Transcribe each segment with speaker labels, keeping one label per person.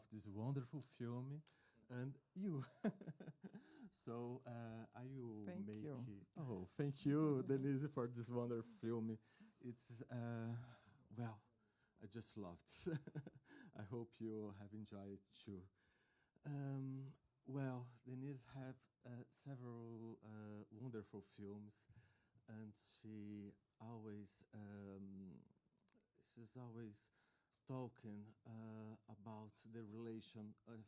Speaker 1: of this wonderful film, and you. So I will
Speaker 2: Thank
Speaker 1: make.
Speaker 2: you.
Speaker 1: Oh, thank you, Denise, for this wonderful film. It's well, I just loved. I hope you have enjoyed it too. Well, Denise have several wonderful films, and she's always talking about the relation of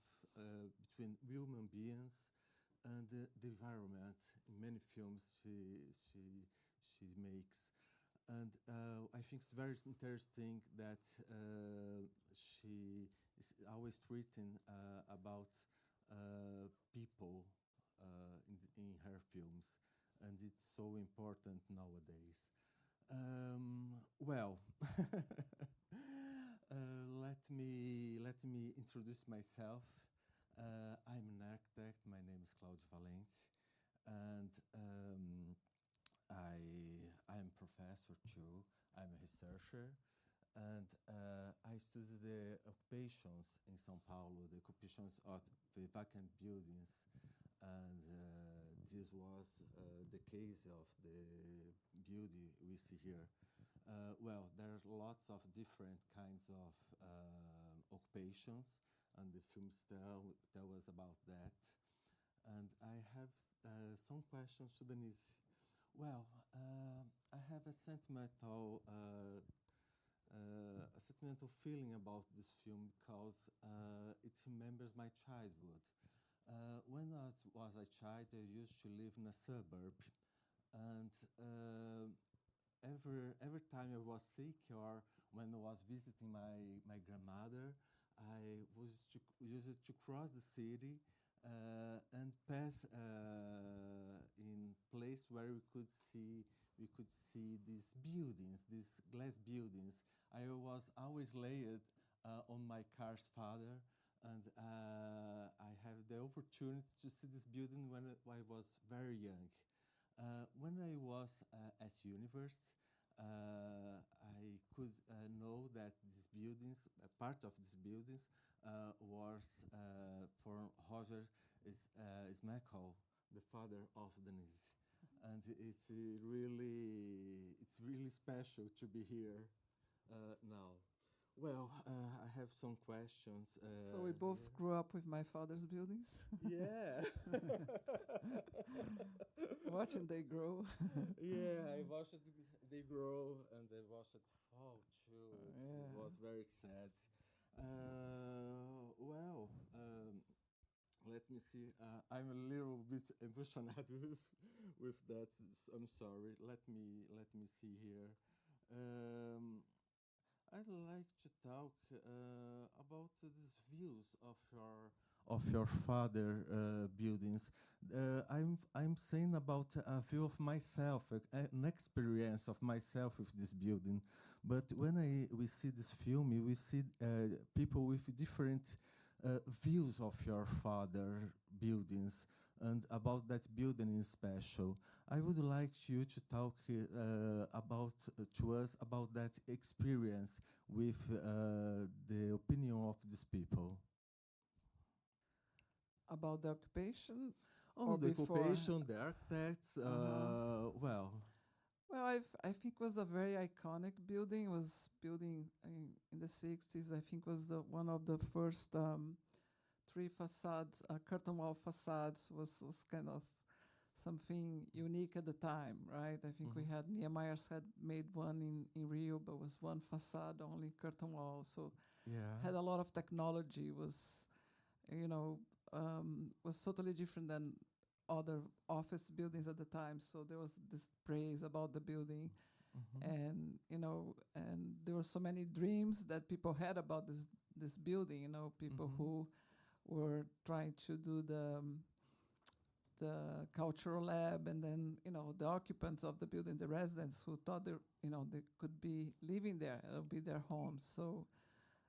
Speaker 1: between human beings and the environment in many films she makes. And I think it's very interesting that she is always treating about people in her films, and it's so important nowadays. Well, let me introduce myself. I'm an architect. My name is Cláudio Valente, and I'm a professor too. I'm a researcher, and I studied the occupations in São Paulo, the occupations of the vacant buildings, and this was the case of the building we see here. Well, there are lots of different kinds of occupations, and the films tell us about that. And I have some questions to Denise. Well, I have a sentimental feeling about this film because it remembers my childhood. When I was a child, I used to live in a suburb, and every time I was sick or when I was visiting my grandmother, I used to cross the city and pass in place where we could see these buildings, these glass buildings. I was always laid on my car's father, and I have the opportunity to see this building when I was very young. When I was at university, I could know that these buildings, part of these buildings, was for Roger Zmekhol, the father of Denise, and it's really special to be here now. Well, I have some questions.
Speaker 2: So we both grew up with my father's buildings.
Speaker 1: Yeah.
Speaker 2: Watching they grow.
Speaker 1: Yeah, I watched they grow and I watched it fall too. It was very sad. Well, let me see. I'm a little bit emotional with that. I'm sorry. Let me see here. I'd like to talk about these views of your father buildings. I'm saying about a view of myself, an experience of myself with this building. But when we see this film, we see people with different views of your father buildings and about that building in special. I would like you to talk to us about that experience with the opinion of these people.
Speaker 2: About the occupation?
Speaker 1: Oh,
Speaker 2: or
Speaker 1: the
Speaker 2: before?
Speaker 1: occupation, the architects. Well,
Speaker 2: I think was a very iconic building. It was building in the 60s. I think was one of the first three facades, curtain wall facades was kind of something unique at the time, right? I think we had, Niemeier's had made one in Rio, but was one facade, only curtain wall. So had a lot of technology, was totally different than other office buildings at the time. So there was this praise about the building, and and there were so many dreams that people had about this building. People who were trying to do the cultural lab, and then the occupants of the building, the residents who thought they could be living there, it'll be their homes. So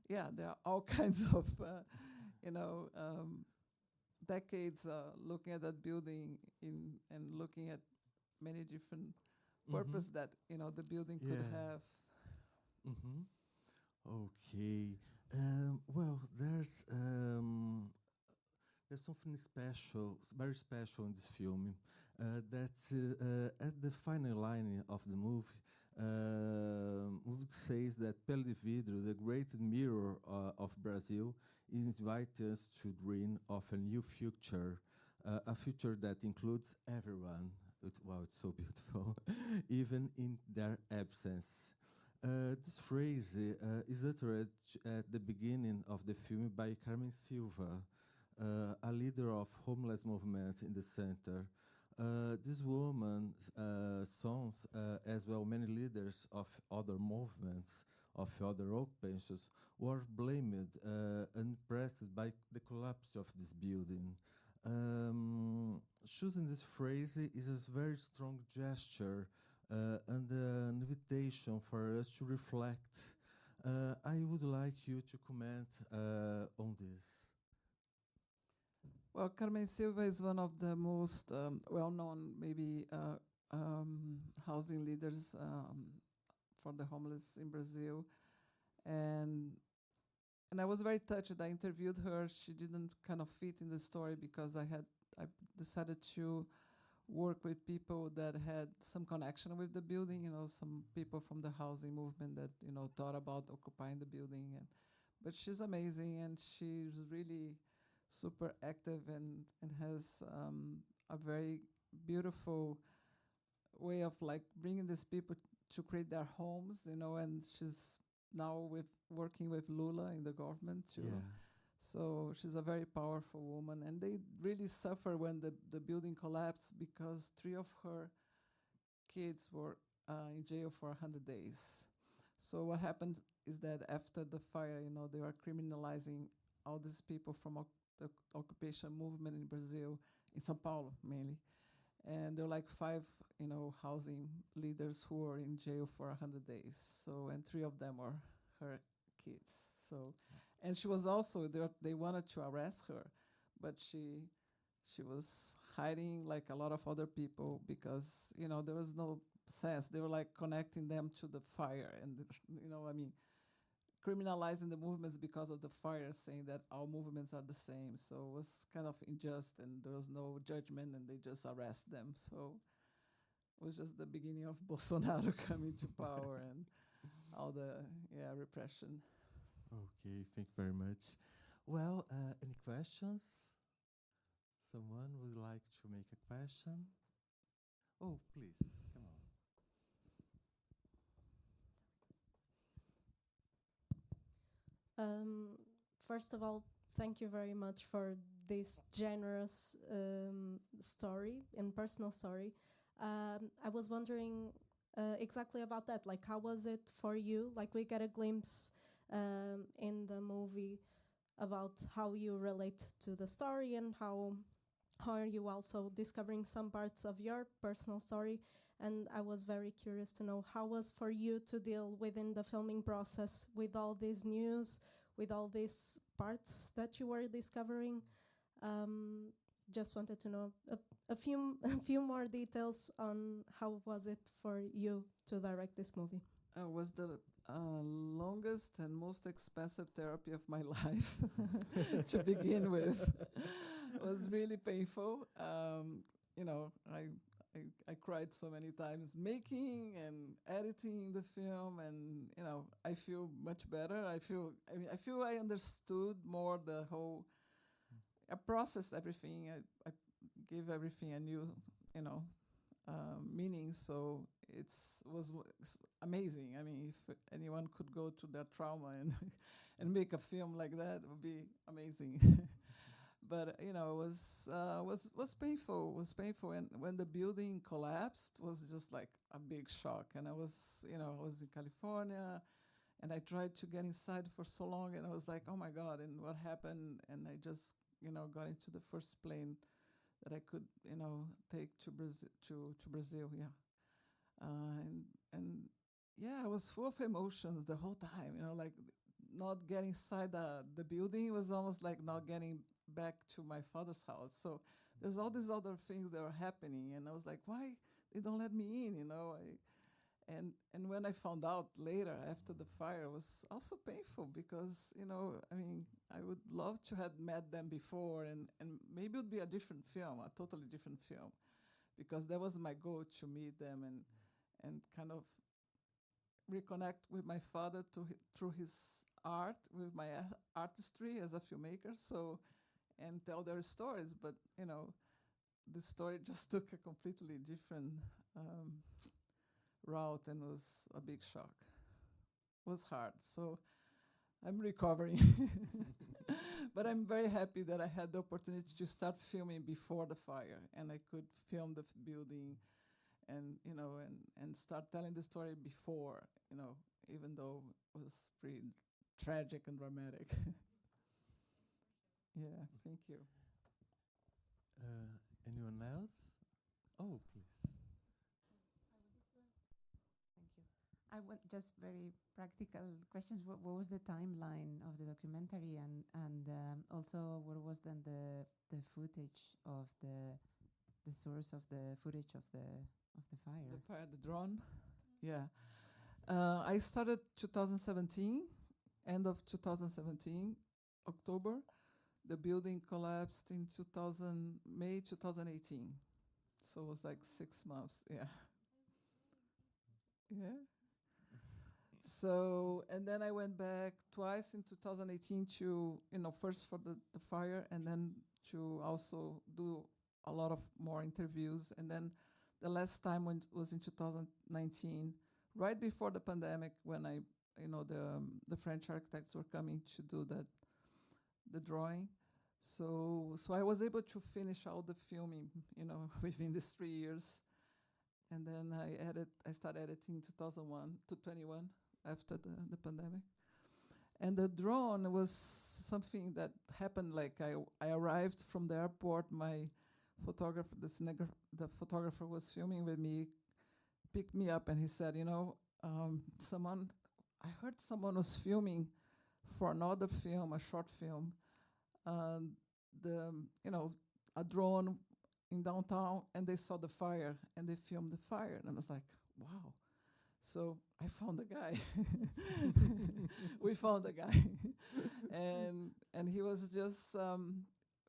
Speaker 2: yeah, there are all kinds of decades looking at that building and looking at many different purposes that the building could have.
Speaker 1: Okay. Well, there's there's something special, very special in this film. That at the final line of the movie says that Pele Vidro, the great mirror of Brazil, invites us to dream of a new future, a future that includes everyone. Wow, it's so beautiful, even in their absence. This phrase is uttered at the beginning of the film by Carmen Silva, a leader of homeless movement in the center. This woman's songs, as well many leaders of other movements, of other occupations, were blamed and pressed by the collapse of this building. Choosing this phrase is a very strong gesture and an invitation for us to reflect. I would like you to comment on this.
Speaker 2: Well, Carmen Silva is one of the most well-known, maybe, housing leaders for the homeless in Brazil, and I was very touched. I interviewed her. She didn't kind of fit in the story because I decided to work with people that had some connection with the building. You know, some people from the housing movement that thought about occupying the building, but she's amazing and she's really super active and has a very beautiful way of like bringing these people to create their homes, and she's now working with Lula in the government too.
Speaker 1: Yeah.
Speaker 2: So she's a very powerful woman, and they really suffer when the building collapsed because 3 of her kids were in jail for 100 days. So what happened is that after the fire, they were criminalizing all these people from the occupation movement in Brazil, in São Paulo mainly. And there were like 5, housing leaders who were in jail for 100 days. So, and 3 of them were her kids. So, and she was also there. They wanted to arrest her, but she was hiding like a lot of other people because there was no sense. They were like connecting them to the fire, and criminalizing the movements because of the fire, saying that all movements are the same. So it was kind of unjust, and there was no judgment, and they just arrest them. So it was just the beginning of Bolsonaro coming to power and all the repression.
Speaker 1: Okay, thank you very much. Well, any questions? Someone would like to make a question? Oh, please, come on.
Speaker 3: First of all, thank you very much for this generous story and personal story. I was wondering exactly about that. Like, how was it for you? Like, we get a glimpse in the movie about how you relate to the story and how are you also discovering some parts of your personal story. And I was very curious to know how was for you to deal within the filming process with all this news, with all these parts that you were discovering. Just wanted to know a few more details on how was it for you to direct this movie.
Speaker 2: Was the longest and most expensive therapy of my life to begin with. It was really painful. I cried so many times making and editing the film, and I feel much better. I feel I understood more the whole. I processed everything. I gave everything a new, meaning. So it was amazing. I mean, if anyone could go to that trauma and make a film like that, it would be amazing. But it was painful. It was painful, and when the building collapsed, it was just like a big shock. And I was in California, and I tried to get inside for so long, and I was like, oh my God! And what happened? And I just got into the first plane that I could take to Brazil. Yeah, and yeah, I was full of emotions the whole time. Like not getting inside the building was almost like not getting back to my father's house. So there's all these other things that are happening, and I was like, why they don't let me in? And when I found out later after the fire, it was also painful because, you know, I mean, I would love to have met them before, and maybe it would be a different film, a totally different film, because that was my goal, to meet them and kind of reconnect with my father through his art, with my artistry as a filmmaker, so, and tell their stories. But, you know, the story just took a completely different route and was a big shock. It was hard, so I'm recovering. But I'm very happy that I had the opportunity to start filming before the fire, and I could film the building and, you know, and start telling the story before, you know, even though it was pretty tragic and dramatic. Yeah, thank you.
Speaker 1: Anyone else? Oh, please.
Speaker 4: Thank you. I want just very practical questions. What was the timeline of the documentary, and also what was then the footage of the source of the footage of the fire?
Speaker 2: The fire, the drone. Yeah. I started 2017, end of 2017, October. The building collapsed in May 2018. So it was like 6 months. Yeah. Yeah. So, and then I went back twice in 2018 to, you know, first for the fire, and then to also do a lot of more interviews. And then the last time was in 2019, right before the pandemic, when you know, the French architects were coming to do the drawing. So I was able to finish all the filming, you know, within these 3 years. And then I started editing 2001 to 21 after the pandemic. And the drone was something that happened, like I arrived from the airport, my photographer, the photographer was filming with me, picked me up, and he said, you know, I heard someone was filming for another film, a short film, you know, a drone in downtown, and they saw the fire, and they filmed the fire. And I was like, wow. So I found the guy. We found the guy. and he was just,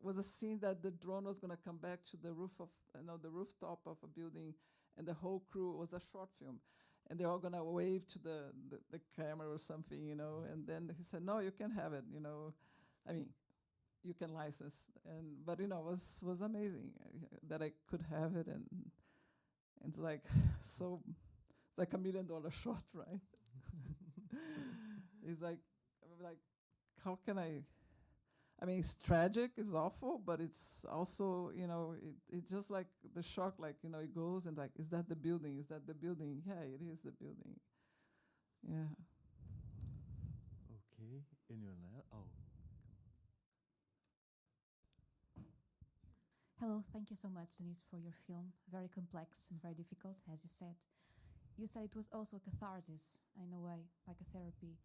Speaker 2: was a scene that the drone was going to come back to the roof of, you know, the rooftop of a building, and the whole crew was a short film. And they're all going to wave to the camera or something, you know. And then he said, no, you can have it, you know. I mean, you can license. But, you know, it was amazing that I could have it. And it's like, so, it's like $1 million shot, right? It's like, how can I mean, it's tragic, it's awful, but it's also, you know, it just like the shock, like, you know, it goes and like, is that the building? Is that the building? Yeah, it is the building. Yeah.
Speaker 1: Okay. Anyone else? Oh.
Speaker 5: Hello, thank you so much, Denise, for your film. Very complex and very difficult, as you said. You said it was also catharsis, in a way, like a therapy.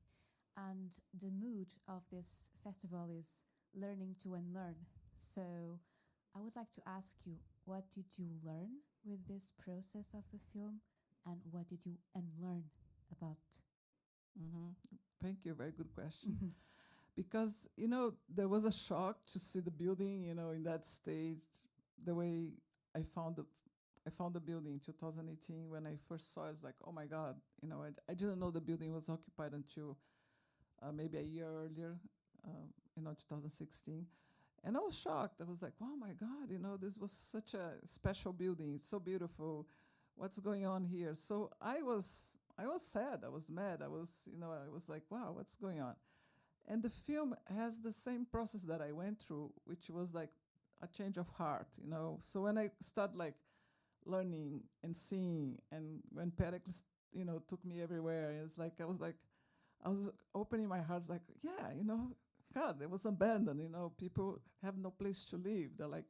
Speaker 5: And the mood of this festival is learning to unlearn. So I would like to ask you, what did you learn with this process of the film, and what did you unlearn about?
Speaker 2: Thank you, very good question. Because, you know, there was a shock to see the building, you know, in that stage, the way I found the building in 2018. When I first saw it, it's like, oh my God, you know, I didn't know the building was occupied until maybe a year earlier, you know, 2016. And I was shocked. I was like, oh my God, you know, this was such a special building. It's so beautiful. What's going on here? So I was sad. I was mad. I was like, wow, what's going on? And the film has the same process that I went through, which was like a change of heart, you know. So when I started like learning and seeing, and when Pele, you know, took me everywhere, it's like I was opening my heart, like, yeah, you know, God, it was abandoned, you know, people have no place to live. They're like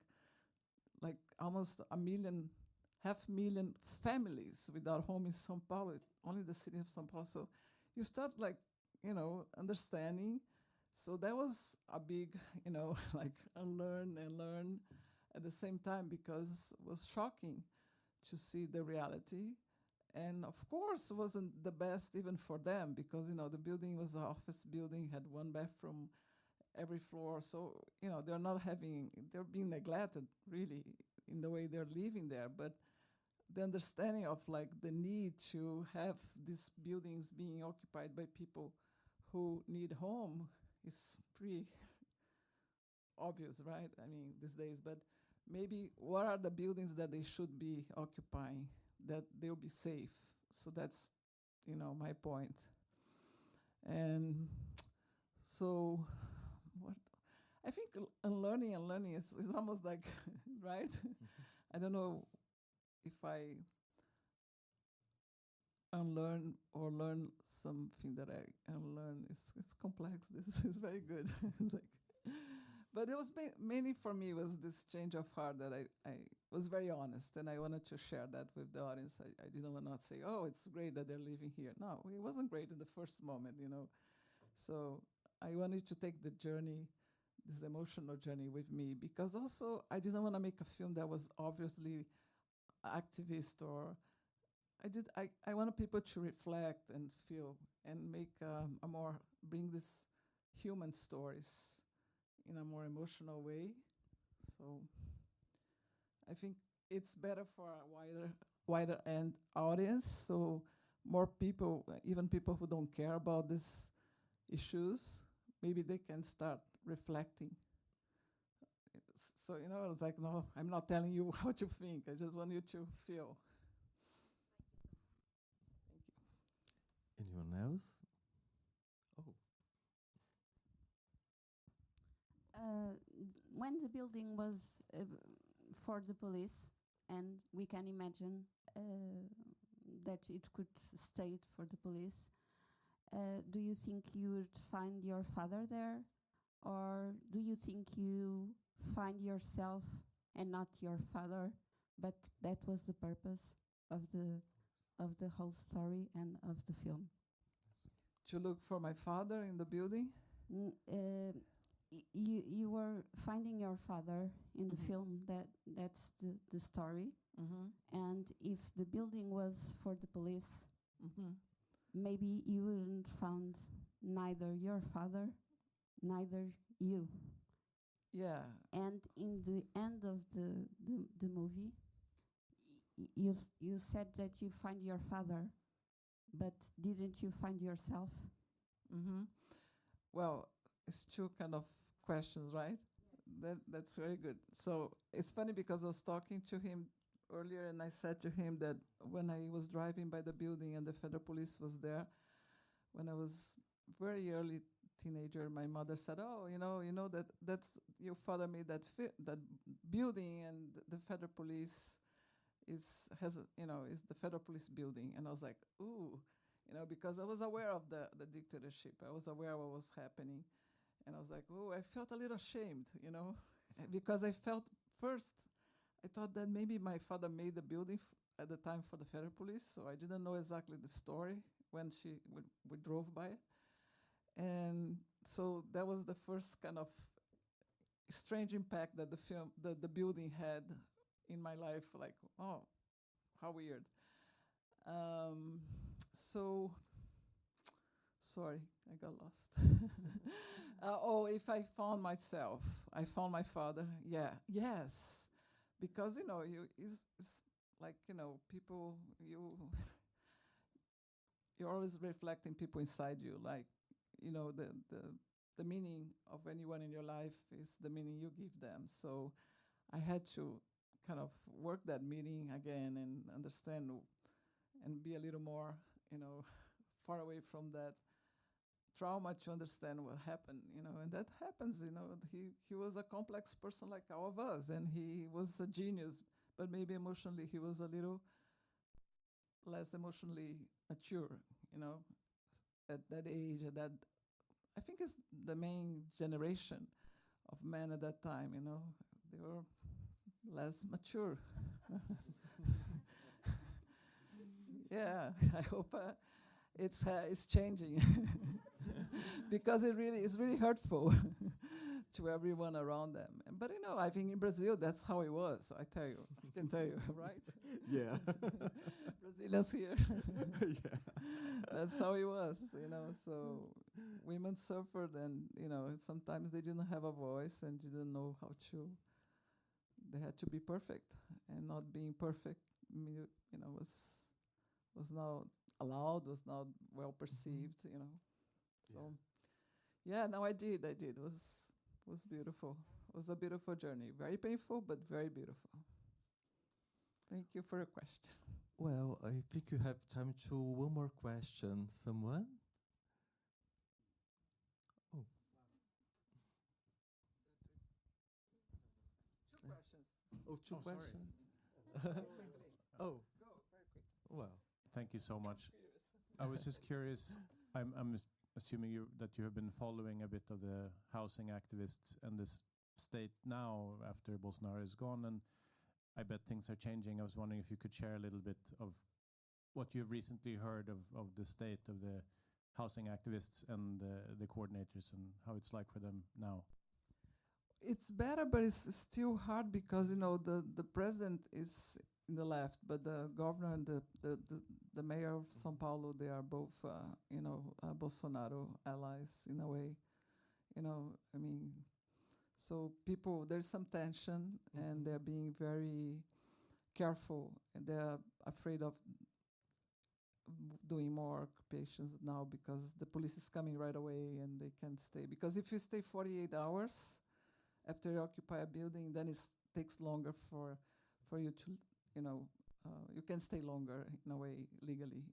Speaker 2: almost 500,000 families without home in São Paulo, only the city of São Paulo. So you start like, you know, understanding. So that was a big, you know, like unlearn and learn at the same time, because it was shocking to see the reality. And of course, it wasn't the best even for them because, the building was an office building, had one bathroom every floor. So, they're being neglected really in the way they're living there. But the understanding of like the need to have these buildings being occupied by people who need home is pretty obvious, right? I mean, these days, but maybe what are the buildings that they should be occupying that they'll be safe? So that's, my point. And so what I think unlearning is almost like, right? I don't know if I unlearn or learn something that I unlearn. It's complex. This is very good. It's like, but it was mainly for me was this change of heart that I was very honest, and I wanted to share that with the audience. I didn't want to say, oh, it's great that they're living here. No, it wasn't great in the first moment, So I wanted to take the journey, this emotional journey with me, because also I didn't want to make a film that was obviously activist or I wanted people to reflect and feel and make bring these human stories in a more emotional way. So I think it's better for a wider end audience. So more people, even people who don't care about these issues, maybe they can start reflecting. So, it's like, no, I'm not telling you how to think. I just want you to feel.
Speaker 1: Anyone else? Oh.
Speaker 6: When the building was for the police, and we can imagine that it could stay for the police, do you think you would find your father there? Or do you think you find yourself and not your father, but that was the purpose of the whole story and of the film?
Speaker 2: To look for my father in the building?
Speaker 6: You were finding your father in the film. That's the story. And if the building was for the police, maybe you wouldn't found neither your father, neither you.
Speaker 2: Yeah.
Speaker 6: And in the end of the movie, you said that you find your father, but didn't you find yourself?
Speaker 2: Well, it's two kind of questions, right? That's very good. So it's funny because I was talking to him earlier, and I said to him that when I was driving by the building and the federal police was there, when I was very early teenager, my mother said, "Oh, that's your father made that building, and the federal police is the federal police building." And I was like, "Ooh," because I was aware of the dictatorship. I was aware of what was happening, and I was like, "Oh," I felt a little ashamed, because I felt first, I thought that maybe my father made the building at the time for the federal police, so I didn't know exactly the story when we drove by it. And so that was the first kind of strange impact that the building had in my life, like, oh, how weird. So, sorry, I got lost. If I found myself, I found my father. Yeah, yes, because it's like people you're always reflecting people inside you, like the meaning of anyone in your life is the meaning you give them. So I had to kind of work that meaning again and understand and be a little more, far away from that trauma to understand what happened, and that happens, he was a complex person like all of us, and he was a genius, but maybe emotionally he was a little less emotionally mature, at that age, I think it's the main generation of men at that time, they were less mature. Yeah, I hope it's changing because it's really hurtful to everyone around them. But I think in Brazil that's how it was. I can tell you, right?
Speaker 1: Yeah.
Speaker 2: Brazilians here.
Speaker 1: Yeah.
Speaker 2: That's how it was, So women suffered, and sometimes they didn't have a voice and didn't know how to. They had to be perfect, and not being perfect, was not allowed, was not well perceived, So, yeah, no, I did. It was beautiful. It was a beautiful journey. Very painful, but very beautiful. Thank you for your question.
Speaker 1: Well, I think you have time to one more question. Someone? Oh.
Speaker 2: Two questions.
Speaker 1: Oh, two
Speaker 7: sorry.
Speaker 1: questions.
Speaker 7: Oh,
Speaker 1: Well,
Speaker 7: thank you so much. I was just curious. I'm assuming that you have been following a bit of the housing activists and this state now after Bolsonaro is gone, and I bet things are changing. I was wondering if you could share a little bit of what you've recently heard of the state of the housing activists and the coordinators, and how it's like for them now.
Speaker 2: It's better, but it's still hard because the president is in the left, but the governor and the mayor of São Paulo, they are both Bolsonaro allies in a way. I mean, so people, there's some tension, and they're being very careful, and they're afraid of doing more occupations now because the police is coming right away and they can't stay. Because if you stay 48 hours after you occupy a building, then it takes longer for you to, you can stay longer in a way legally,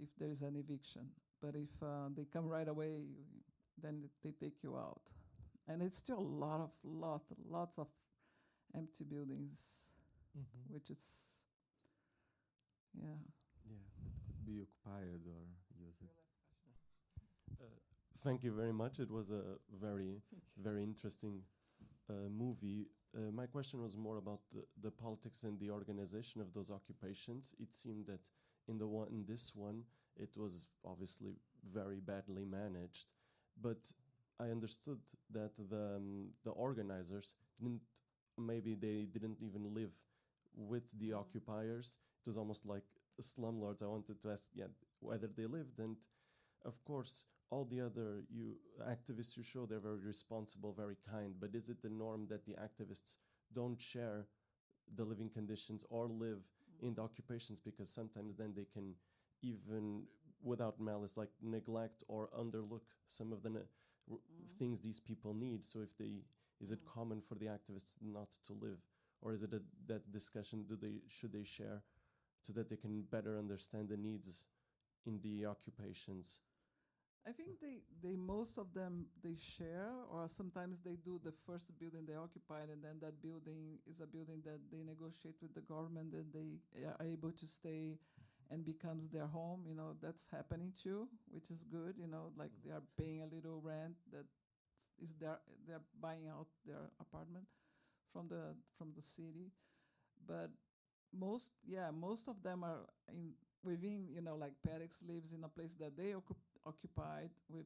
Speaker 2: if there is an eviction. But if they come right away, then they take you out. And it's still lots of empty buildings, which is, yeah.
Speaker 1: yeah, that could be occupied or used.
Speaker 8: Thank you very much. It was a very, very interesting movie. My question was more about the politics and the organization of those occupations. It seemed that in this one, it was obviously very badly managed, but I understood that the organizers didn't even live with the occupiers. It was almost like slumlords. I wanted to ask, whether they lived, and of course, all the other activists you show, they're very responsible, very kind. But is it the norm that the activists don't share the living conditions or live in the occupations, because sometimes then they can, even without malice, like neglect or underlook some of the things these people need? So is it common for the activists not to live, or is it that discussion? Should they share so that they can better understand the needs in the occupations?
Speaker 2: I think they most of them, they share, or sometimes they do the first building they occupied, and then that building is a building that they negotiate with the government, that they are able to stay and becomes their home. That's happening too, which is good. Like they are paying a little rent that is they're buying out their apartment from the city. But most of them are within, like Pele lives in a place that they occupied with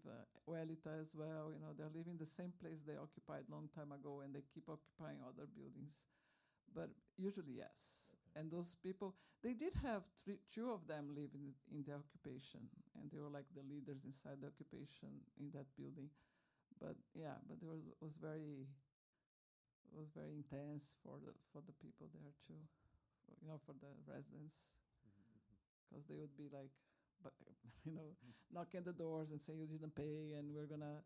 Speaker 2: Uelita as well. They're living the same place they occupied long time ago, and they keep occupying other buildings. But usually, yes. And those people, they did have two of them living in the occupation, and they were like the leaders inside the occupation in that building. But there was very intense for the people there too, for the residents, because they would be like, knocking the doors and saying you didn't pay, and we're gonna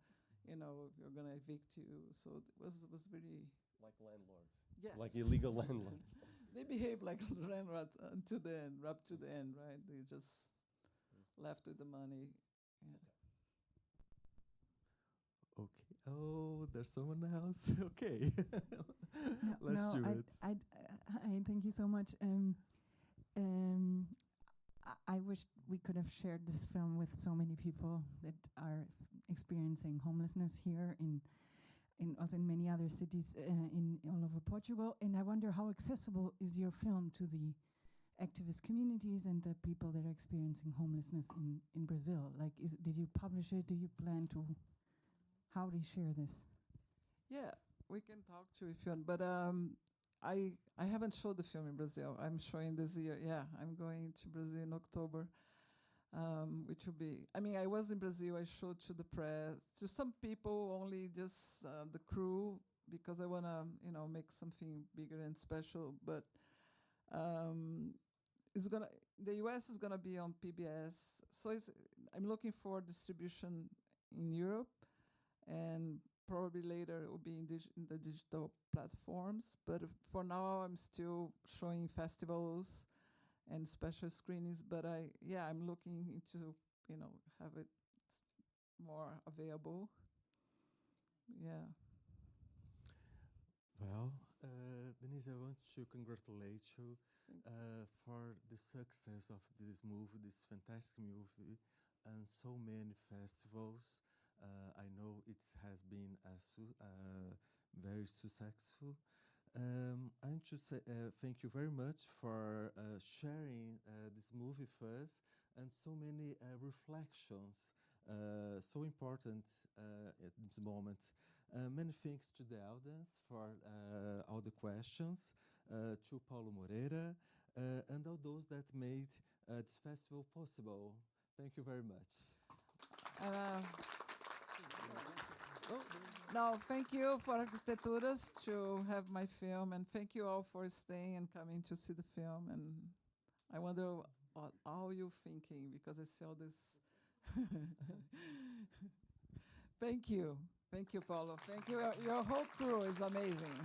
Speaker 2: evict you. So it was really
Speaker 8: like landlords.
Speaker 2: Yes.
Speaker 8: Like illegal landlords.
Speaker 2: They behave like landlords to the end, up to the end, right? They just left with the money. Yeah.
Speaker 1: Okay. Oh, there's someone else. Okay. Let's do it.
Speaker 9: I thank you so much. I wish we could have shared this film with so many people that are experiencing homelessness here also in many other cities in all over Portugal. And I wonder, how accessible is your film to the activist communities and the people that are experiencing homelessness in Brazil? Like, did you publish it? Do you plan to? How do you share this?
Speaker 2: Yeah, we can talk to if you want, but I haven't showed the film in Brazil. I'm showing this year. Yeah, I'm going to Brazil in October, which will be. I mean, I was in Brazil. I showed to the press, to some people, only just the crew, because I wanna, make something bigger and special. But the US is gonna be on PBS. So I'm looking for distribution in Europe, and probably later it will be in the digital platforms. But for now, I'm still showing festivals and special screenings. But I'm looking into, have it more available. Yeah.
Speaker 1: Well, Denise, I want to congratulate you for the success of this movie, this fantastic movie, and so many festivals. I know it has been very successful. I want to say thank you very much for sharing this movie first, and so many reflections, so important at this moment. Many thanks to the audience for all the questions, to Paulo Moreira, and all those that made this festival possible. Thank you very much.
Speaker 2: No, thank you for Arquiteturas to have my film, and thank you all for staying and coming to see the film. And I wonder what are you thinking, because I see all this. Thank you. Thank you, Paulo. Thank you. Your whole crew is amazing.